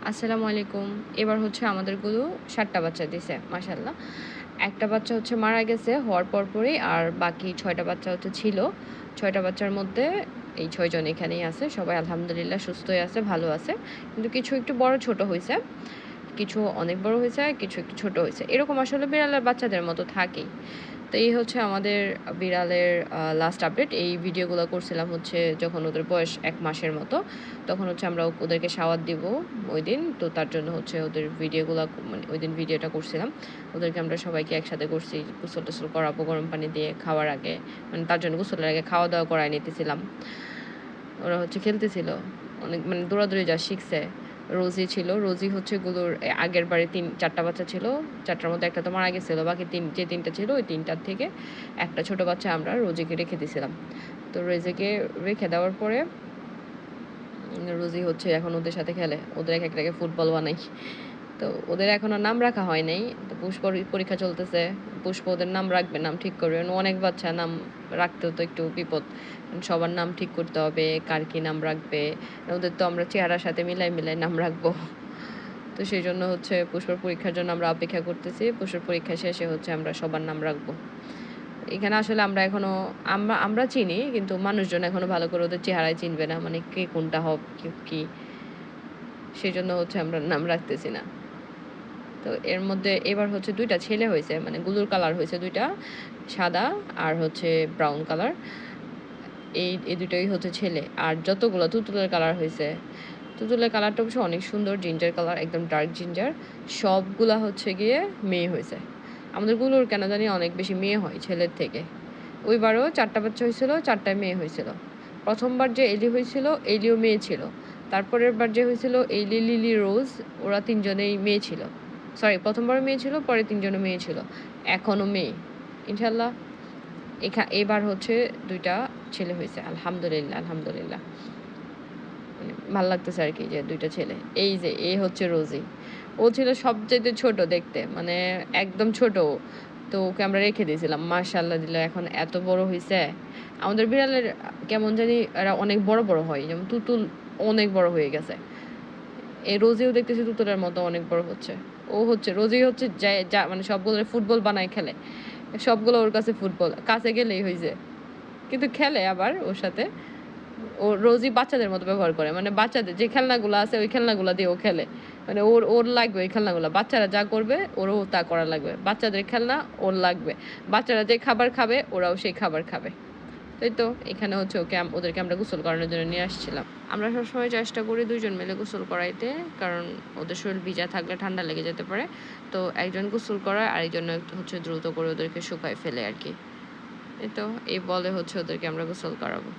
আসসালামু আলাইকুম। এবার হচ্ছে আমাদেরগুলো ৭ টা বাচ্চা দিছে মাশাআল্লাহ। একটা বাচ্চা হচ্ছে মারা গেছে হওয়ার পরপরই, আর বাকি ৬ টা বাচ্চা হচ্ছে ছিল। ৬ টা বাচ্চার মধ্যে এই ৬ জন এখানেই আছে। সবাই আলহামদুলিল্লাহ সুস্থই আছে, ভালো আছে। কিন্তু কিছু একটু বড় ছোট হইছে। কিছু অনেক বড় হয়েছে, কিছু একটু ছোট হয়েছে। এরকম আসলে বিড়ালের বাচ্চাদের মতো থাকেই। তো এই হচ্ছে আমাদের বিড়ালের লাস্ট আপডেট। এই ভিডিওগুলো করছিলাম হচ্ছে যখন ওদের বয়স ১ মাসের মতো। তখন হচ্ছে আমরা ওদেরকে শাওয়ার দিব ওইদিন। তো তার জন্য হচ্ছে ওদের ভিডিওগুলো মানে ওইদিন ভিডিওটা করছিলাম। ওদেরকে আমরা সবাইকে একসাথে করছি। গোসল-টোসল করাবো গরম পানি দিয়ে খাওয়ার আগে। মানে তার জন্য গোসলের আগে খাওয়া-দাওয়া করায় নিতেছিলাম। ওরা হচ্ছে খেলতেছিল। অনেক মানে দৌড়াদৌড়ি যা শিখছে। রোজি ছিল। রোজি হচ্ছে গুলোর আগের বারে ৪ টা বাচ্চা ছিল। ৪ টার মধ্যে একটা তো মারা গেছিল। বাকি যে ৩ টা ছিল ওই ৩ টার থেকে একটা ছোট বাচ্চা আমরা রোজিকে রেখে দিছিলাম। তো রোজিকে রেখে দেওয়ার পরে রোজি হচ্ছে এখন ওদের সাথে খেলে। ওদের একেকটাকে ফুটবল বানাই। তো ওদের এখনো নাম রাখা হয় নাই। তো পুষ্পর পরীক্ষা চলতেছে। পুষ্প ওদের নাম রাখবে, নাম ঠিক করবে। অনেক বাচ্চা, নাম রাখতেও তো একটু বিপদ। সবার নাম ঠিক করতে হবে, কার কি নাম রাখবে। ওদের তো আমরা চেহারার সাথে মিলাই নাম রাখবো। তো সেজন্য হচ্ছে পুষ্পর পরীক্ষার জন্য আমরা অপেক্ষা করতেছি। পুষ্পর পরীক্ষা শেষে হচ্ছে আমরা সবার নাম রাখবো। এখানে আসলে আমরা এখনো আমরা চিনি, কিন্তু মানুষজন এখনো ভালো করে ওদের চেহারায় চিনবে না। মানে কে কোনটা কে কি। সেজন্য হচ্ছে আমরা নাম রাখতেছি না। তো এর মধ্যে এবার হচ্ছে ২ টা ছেলে হইছে। মানে গুলুর কালার হইছে ২ টা। সাদা আর হচ্ছে ব্রাউন কালার। এই ২ টাই হচ্ছে ছেলে। আর যতগুলো তুতুলের কালার হইছে, তুতুলের কালারটা অবশ্য অনেক সুন্দর, জিঞ্জার কালার, একদম ডার্ক জিঞ্জার। সবগুলা হচ্ছে গিয়ে মেয়ে হইছে। আমাদের গুলোর কেন জানি অনেক বেশি মেয়ে হয় ছেলের থেকে। ওইবারও ৪ টা বাচ্চা হইছিল, ৪ টায় মেয়ে হইছিল। ১ম বার যে এলি হইছিল, এলিও মেয়ে ছিল। তারপরের বার যে হইছিল এলি, লিলি, রোজ, ওরা ৩ জনেই মেয়ে ছিল। সরি, ১ম বারও মেয়ে ছিল, পরে ৩ জনও মেয়ে ছিল। এখনো মেয়ে। ইনশাআল্লাহ এবার হচ্ছে ২ টা ছেলে হইছে। আলহামদুলিল্লাহ, আলহামদুলিল্লাহ। মানে ভাল লাগতেছে আরকি যে ২ টা ছেলে। এই যে হচ্ছে রোজি। ও ছিল সবচাইতে ছোট দেখতে। মানে একদম ছোট ও। তো ওকে আমরা রেখে দিয়েছিলাম। মাশাআল্লাহ দিল্লাহ এখন এত বড় হইছে। আমাদের বিড়ালের কেমন জানি এরা অনেক বড়, বড় হয়। যেমন তুতুল অনেক বড় হয়ে গেছে। এই রোজিও দেখতেছি তুতুলের মতো অনেক বড় হচ্ছে। ও হচ্ছে রোজি হচ্ছে যা মানে সবগুলো ফুটবল বানায় খেলে। সবগুলো ওর কাছে ফুটবল। কাছে গেলেই হইছে। কিন্তু খেলে আবার ওর সাথে। ও রোজই বাচ্চাদের মতো ব্যবহার করে। মানে বাচ্চাদের যে খেলনাগুলো আছে ওই খেলনাগুলা দিয়ে ও খেলে। মানে ওর লাগবে ওই খেলনাগুলা। বাচ্চারা যা করবে ওরও তা করা লাগবে। বাচ্চাদের খেলনা ওর লাগবে। বাচ্চারা যে খাবার খাবে ওরাও সেই খাবার খাবে। তাই তো এখানে হচ্ছে ওদেরকে আমরা গোসল করানোর জন্য নিয়ে আসছিলাম। আমরা সবসময় চেষ্টা করি ২ জন মিলে গোসল করাইতে। কারণ ওদের শরীর ভিজা থাকলে ঠান্ডা লেগে যেতে পারে। তো একজন গোসল করায়, আরেকজন হচ্ছে দ্রুত করে ওদেরকে শুকায় ফেলে আরকি। এই তো এই বলে হচ্ছে ওদেরকে আমরা গোসল করাবো।